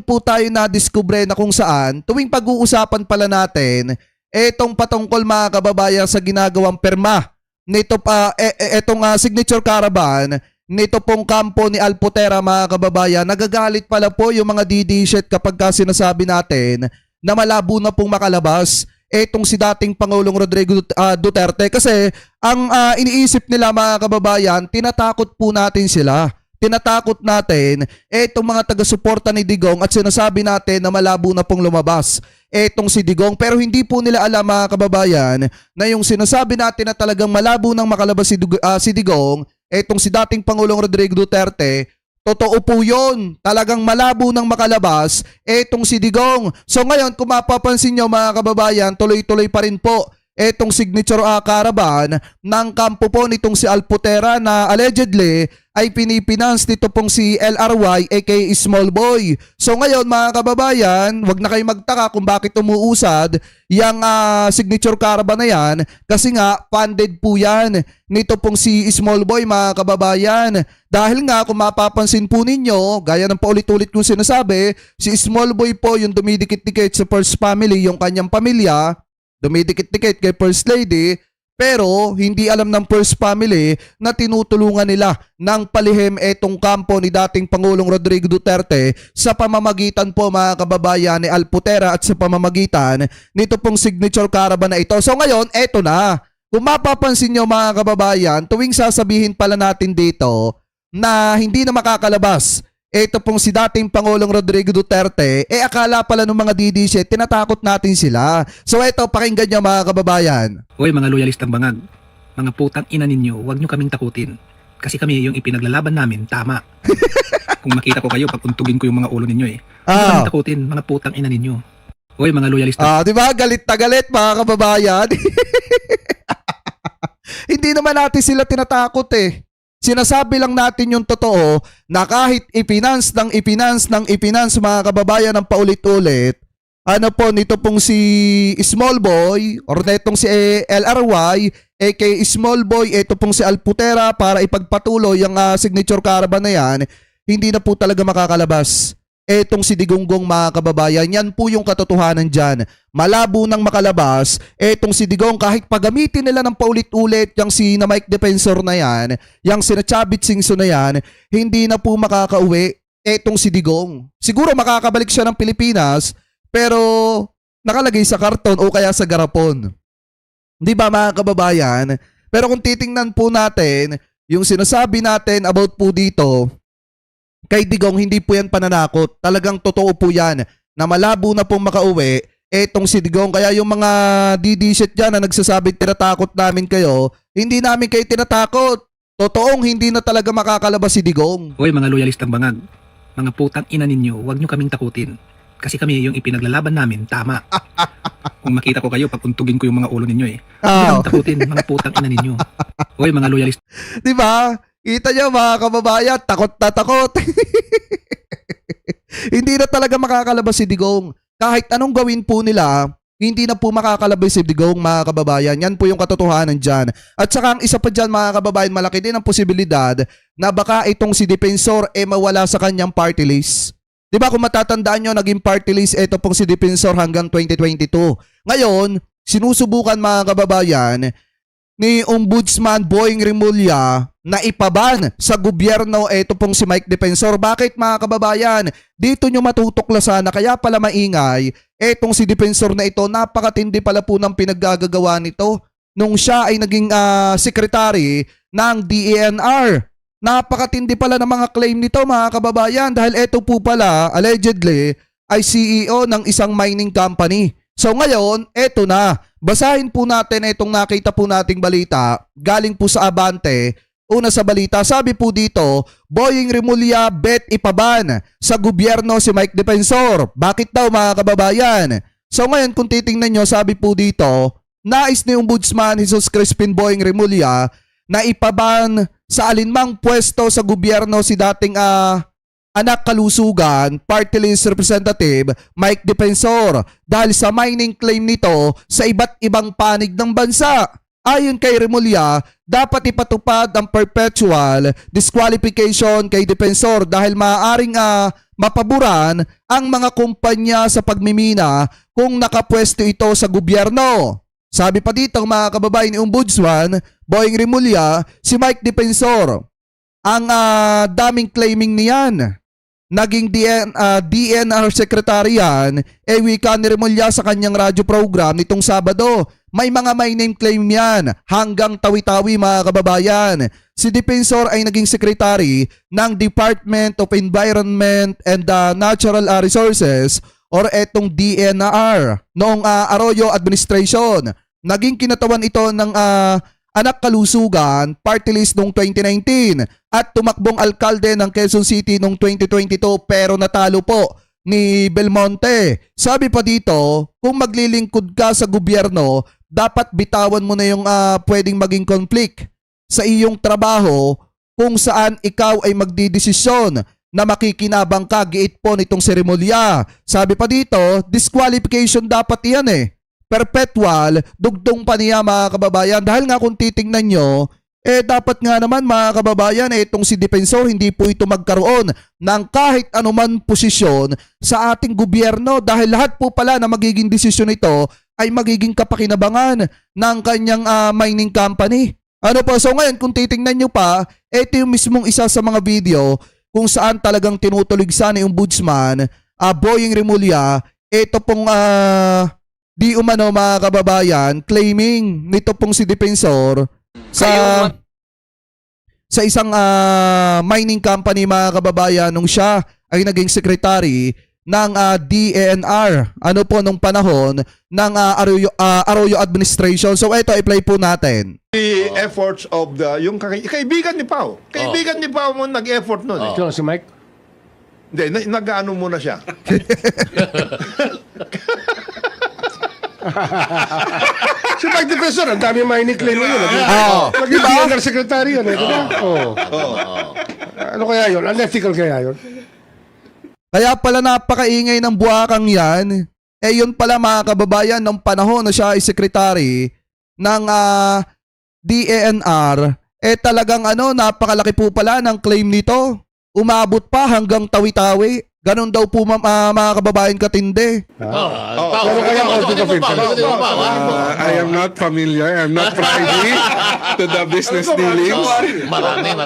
po tayo na-discover na kung saan tuwing pag-uusapan pala natin etong patungkol mga kababayan sa ginagawang perma nito pa etong signature caravan nito pong kampo ni Alputera mga kababayan. Nagagalit pala po yung mga DD-shit kapag sinasabi natin na malabo na pong makalabas etong si dating Pangulong Rodrigo Duterte kasi ang iniisip nila mga kababayan, tinatakot po natin sila. Tinatakot natin etong mga taga-suporta ni Digong at sinasabi natin na malabo na pong lumabas etong si Digong, pero hindi po nila alam mga kababayan na yung sinasabi natin na talagang malabo nang makalabas si Digong, etong si dating Pangulong Rodrigo Duterte, totoo po yun. Talagang malabo nang makalabas etong si Digong. So ngayon kung mapapansin nyo mga kababayan, tuloy-tuloy pa rin po etong signature caravan ng kampo po nitong si Alputera na allegedly ay pinipinance nito pong si LRY aka Small Boy. So ngayon mga kababayan, wag na kayo magtaka kung bakit umuusad yung signature caravan na yan kasi nga funded po yan nito pong si Small Boy mga kababayan. Dahil nga kung mapapansin po ninyo, gaya ng paulit-ulit kong sinasabi, si Small Boy po yung dumidikit-dikit sa First Family, yung kanyang pamilya, dumidikit-dikit kay First Lady, pero hindi alam ng First Family na tinutulungan nila ng palihim etong kampo ni dating Pangulong Rodrigo Duterte sa pamamagitan po mga kababayan ni Alputera at sa pamamagitan nito pong signature caravan na ito. So ngayon, eto na. Kung mapapansin nyo mga kababayan, tuwing sasabihin pala natin dito na hindi na makakalabas ito pong si dating Pangulong Rodrigo Duterte, akala pala ng mga DDC, tinatakot natin sila. So eto, pakinggan nyo mga kababayan. Hoy mga loyalistang bangag, mga putang ina ninyo, huwag nyo kaming takutin. Kasi kami yung ipinaglalaban namin, tama. Kung makita ko kayo, paguntugin ko yung mga ulo ninyo eh. Huwag nyo kaming takutin, mga putang ina ninyo. Hoy mga loyalistang... Di ba? Galit na galit mga kababayan. Hindi naman natin sila tinatakot eh. Sinasabi lang natin yung totoo na kahit ipinance mga kababayan ng paulit-ulit, ano po nito pong si Small Boy or netong si LRY aka Small Boy, ito pong si Alputera para ipagpatuloy yung signature caravan na yan, hindi na po talaga makakalabas etong si Digonggong mga kababayan. Yan po yung katotohanan dyan. Malabo nang makalabas etong si Digong kahit pagamitin nila ng paulit-ulit yung si na Mike Defensor na yan, yung si na Chavit Singso na yan, hindi na po makakauwi etong si Digong. Siguro makakabalik siya ng Pilipinas pero nakalagay sa karton o kaya sa garapon. Di ba mga kababayan? Pero kung titingnan po natin yung sinasabi natin about po dito kay Digong, hindi po yan pananakot. Talagang totoo po yan na malabo na pong makauwi etong si Digong. Kaya yung mga DD-shit dyan na nagsasabi tinatakot namin kayo, hindi namin kayo tinatakot. Totoong hindi na talaga makakalabas si Digong. Hoy mga loyalistang bangag, mga putang ina ninyo, huwag nyo kaming takutin. Kasi kami yung ipinaglalaban namin, tama. Kung makita ko kayo, paguntugin ko yung mga ulo ninyo eh. Huwag nyo kaming takutin, mga putang ina ninyo. Hoy mga loyalistang... Diba? Kita nyo mga kababayan, takot na takot. Hindi na talaga makakalabas si Digong. Kahit anong gawin po nila, hindi na po makakalabas si Digong mga kababayan. Yan po yung katotohanan dyan. At saka ang isa pa dyan mga kababayan, malaki din ang posibilidad na baka itong si Defensor mawala sa kanyang party list. Diba kung matatandaan nyo, naging party list ito pong si Defensor hanggang 2022. Ngayon, sinusubukan mga kababayan ni Ombudsman Boying Rimulya na ipaban sa gobyerno ito pong si Mike Defensor. Bakit mga kababayan? Dito nyo matutuklasan na kaya pala maingay etong si Defensor na ito, napakatindi pala po ng pinaggagawa nito nung siya ay naging secretary ng DENR. Napakatindi pala ng mga claim nito mga kababayan dahil ito po pala allegedly ay CEO ng isang mining company. So ngayon, eto na. Basahin po natin itong nakita po nating balita. Galing po sa Abante. Una sa balita, sabi po dito, Boying Rimulya bet ipaban sa gobyerno si Mike Defensor. Bakit daw mga kababayan? So ngayon kung titingnan nyo, sabi po dito, nais ni Ombudsman Jesus Crispin Boying Rimulya na ipaban sa alinmang pwesto sa gobyerno si dating anak kalusugan, party list representative Mike Defensor dahil sa mining claim nito sa iba't ibang panig ng bansa. Ayon kay Rimulya, dapat ipatupad ang perpetual disqualification kay Defensor dahil maaaring mapaboran ang mga kumpanya sa pagmimina kung nakapwesto ito sa gobyerno. Sabi pa dito mga kababayan ni Ombudsman Boying Rimulya, si Mike Defensor, ang daming claiming niyan. Naging DNR secretary yan, wika ni Rimulya sa kanyang radyo program nitong Sabado. May mga my name claim yan hanggang tawi-tawi mga kababayan. Si Defensor ay naging secretary ng Department of Environment and Natural Resources or etong DNR noong Arroyo administration. Naging kinatawan ito ng Anak Kalusugan party list noong 2019 at tumakbong alkalde ng Quezon City noong 2022 pero natalo po ni Belmonte. Sabi pa dito, kung maglilingkod ka sa gobyerno, dapat bitawan mo na yung pwedeng maging conflict sa iyong trabaho kung saan ikaw ay magdidesisyon na makikinabang ka, giit po nitong seremolya. Sabi pa dito, disqualification dapat yan perpetual, dugtong pa niya mga kababayan. Dahil nga kung titingnan nyo, dapat nga naman mga kababayan, itong si Defensor, hindi po ito magkaroon ng kahit anuman posisyon sa ating gobyerno dahil lahat po pala na magiging desisyon ito ay magiging kapakinabangan ng kanyang mining company. Ano po, so ngayon kung titingnan nyo pa, ito yung mismong isa sa mga video kung saan talagang tinutuligsa ni Ombudsman Boying Rimulya, ito pong di umano mga kababayan, claiming nito pong si Defensor sa isang mining company mga kababayan nung siya ay naging secretary ng DNR ano po nung panahon ng Arroyo administration. So ito i-play po natin. The efforts of yung kaibigan ni Pao. Kaibigan ni Pao mo nag-effort nun. Ito si Mike. Hindi, nag-ano muna siya. Si Mike Defensor, ang dami mining claim yun. Naging Diba? DNR secretary yan. Diba? Ano kaya yun? Unethical kaya yun? Kaya pala napakaingay ng buwakang yan. Yun pala mga kababayan ng panahon na siya ay secretary ng DNR, talagang napakalaki po pala ng claim nito. Umabot pa hanggang tawi-tawi. Ganon daw po mga kababayan katindi. Pero kaya conflict of interest. I am not familiar. I am not privy to the business dealings. Marami.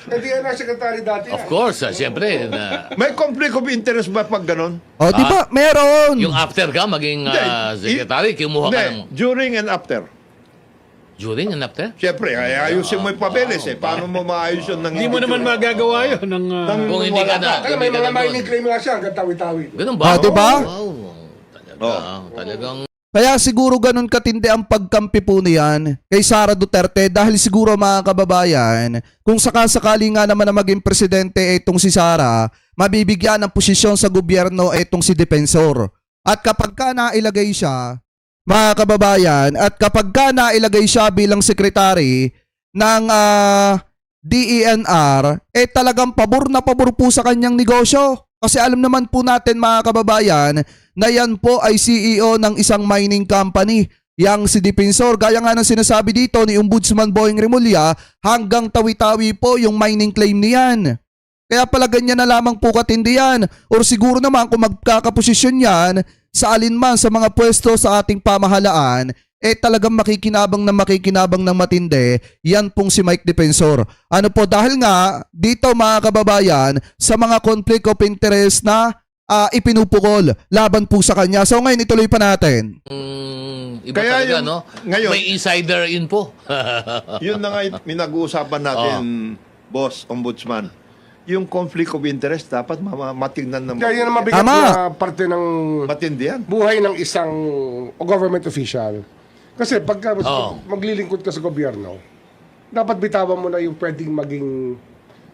DNR secretary dati. Of course, siyempre. May conflict of interest ba pag ganon? O, di ba? Meron. Yung after ka, maging secretary, kumuha ka ng... Hindi, during and after. During and after? Siyempre, ayusin mo yung papeles Paano mo maayos yun ng... Hindi mo naman magagawa yun ng... Kung hindi ka na... Kaya may mga mining claim nga siya hanggang tawi-tawi. Ganun ba? Diba? Wow. Talagang... Kaya siguro ganun katindi ang pagkampi po niyan kay Sara Duterte dahil siguro mga kababayan, kung sakasakali nga naman na maging presidente itong si Sara, mabibigyan ng posisyon sa gobyerno itong si Defensor. At kapag ka nailagay siya, mga kababayan, at kapag ka nailagay siya bilang sekretary ng DENR, talagang pabor na pabor po sa kanyang negosyo. Kasi alam naman po natin mga kababayan na yan po ay CEO ng isang mining company. Yang si Defensor, gaya nga ng sinasabi dito ni Ombudsman Boying Rimulya, hanggang tawi-tawi po yung mining claim niyan. Kaya pala ganyan na lamang po katindi yan. Or siguro naman kung magkakaposisyon yan sa alinman sa mga pwesto sa ating pamahalaan, talagang makikinabang ng matindi, yan pong si Mike Defensor. Ano po, dahil nga, dito mga kababayan, sa mga conflict of interest na ipinupukol laban po sa kanya. So ngayon, ituloy pa natin. Iba Kaya talaga, yung- no? ngayon- May insider info. Yun na nga yung pinag-uusapan natin, boss, ombudsman. Yung conflict of interest, dapat matignan ng Kaya yan ang mabigat Tama. na parte ng matindi yan. buhay ng isang government official. Kasi pagka Oo. maglilingkod ka sa gobyerno, dapat bitawan mo na yung pwedeng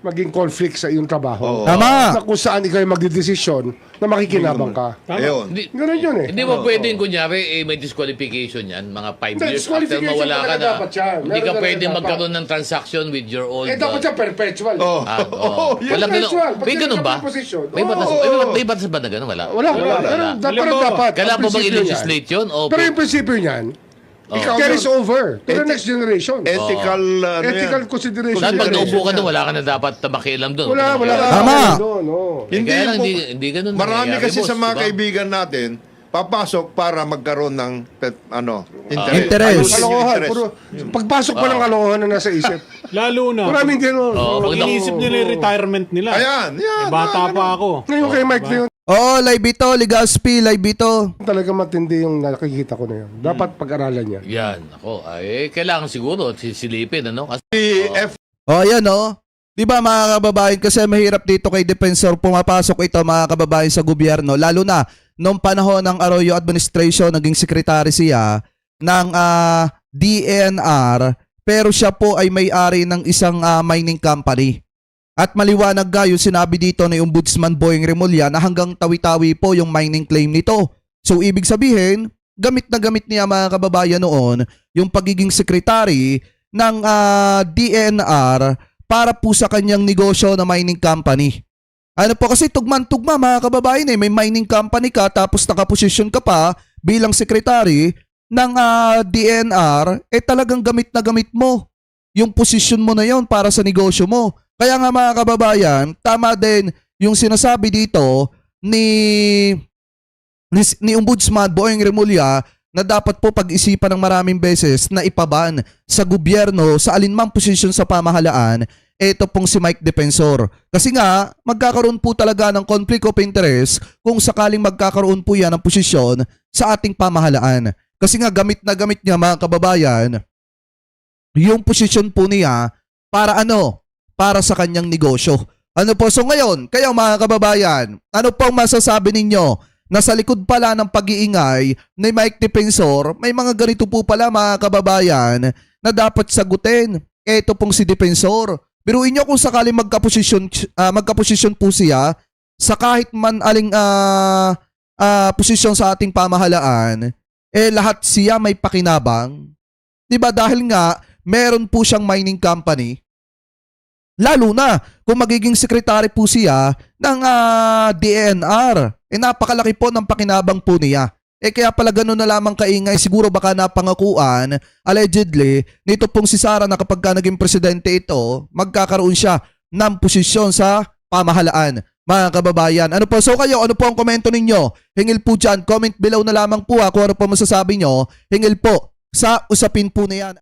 maging conflict sa iyong trabaho. Tama. Na kung saan ikaw ay magdidesisyon na makikinabang ka. Ayun. Hindi, Ganun yun hindi mo pwedeng, kunyari, may disqualification yan, mga 5 Hindi, years after disqualification mawala ka talaga na. dapat yan. Hindi Meron ka talaga pwedeng dapat. magkaroon ng transaction with your old... Dapat siya perpetual. Oh. Walang ganun. Perpetual. Pag May ganun ba? sinasabing posisyon, May batas ba na ganun? Wala. Wala. Pero dapat Halimbawa, dapat. Kailangan ang po bang prinsipyo i-legislate yun? O Pero yung prinsipyo niyan, Ikaw carries yun. over to the next generation. Ethical, ano Ethical yan? consideration. Saan pag yan. naupo ka doon, wala ka na dapat makialam doon. Wala. Tama. No. Hindi, Kaya lang, po- hindi ganun Marami nangyayari, kasi boss, sa mga diba? kaibigan natin, papasok para magkaroon ng Interest. Ayusin yung Kalokohan. interest. Puro, pagpasok pa ng kalokohan na nasa isip. Lalo na. Maraming gano'n. Oo, Pag inisip nila yung retirement nila. Ayan, yan. Bata pa ako. Ngayon kay Mike na yun, Oh, live ito, Ligaspi, live ito. talaga matindi yung nakikita ko na yun. Dapat pag-aralan niya. Yan, ako. Ay, kailangan siguro sisilipin, ano? Kasi Si F. Oh, ayan oh. 'Di ba mga kababayan, kasi mahirap dito kay Defensor pumapasok ito mga kababayan sa gobyerno, lalo na noong panahon ng Arroyo administration, naging secretary siya ng DNR, pero siya po ay may-ari ng isang mining company. At maliwanag nga yung sinabi dito ni Ombudsman Boyeng Remulla na hanggang tawi-tawi po yung mining claim nito. So ibig sabihin, gamit na gamit niya mga kababayan noon yung pagiging secretary ng DNR para po sa kanyang negosyo na mining company. Ano po kasi tugman-tugma mga kababayan may mining company ka tapos nakaposisyon ka pa bilang secretary ng DNR, talagang gamit na gamit mo yung posisyon mo na yon para sa negosyo mo. Kaya nga mga kababayan, tama din yung sinasabi dito ni Ombudsman Boyeng Remulla na dapat po pag-isipan ng maraming beses na ipaban sa gobyerno sa alinmang posisyon sa pamahalaan ito pong si Mike Defensor. Kasi nga, magkakaroon po talaga ng conflict of interest kung sakaling magkakaroon po yan ng posisyon sa ating pamahalaan. Kasi nga, gamit na gamit niya mga kababayan yung posisyon po niya para ano? Para sa kanyang negosyo. Ano po? So ngayon, kayo mga kababayan, ano pong masasabi ninyo na sa likod pala ng pag-iingay ni Mike Defensor, may mga ganito po pala mga kababayan na dapat sagutin. Ito pong si Defensor. Biruin nyo kung sakaling magkaposisyon po siya sa kahit man aling posisyon sa ating pamahalaan, lahat siya may pakinabang. Diba dahil nga meron po siyang mining company. Lalo na kung magiging secretary po siya ng DNR. Napakalaki po ng pakinabang po niya. Kaya pala ganun na lamang kaingay, siguro baka napangakuan, allegedly, nito pong si Sara na kapag ka naging presidente ito, magkakaroon siya ng posisyon sa pamahalaan. Mga kababayan, ano po? So kayo, ano po ang komento ninyo? Hingil po dyan, comment below na lamang po kung ano po masasabi nyo. Hingil po sa usapin po na yan.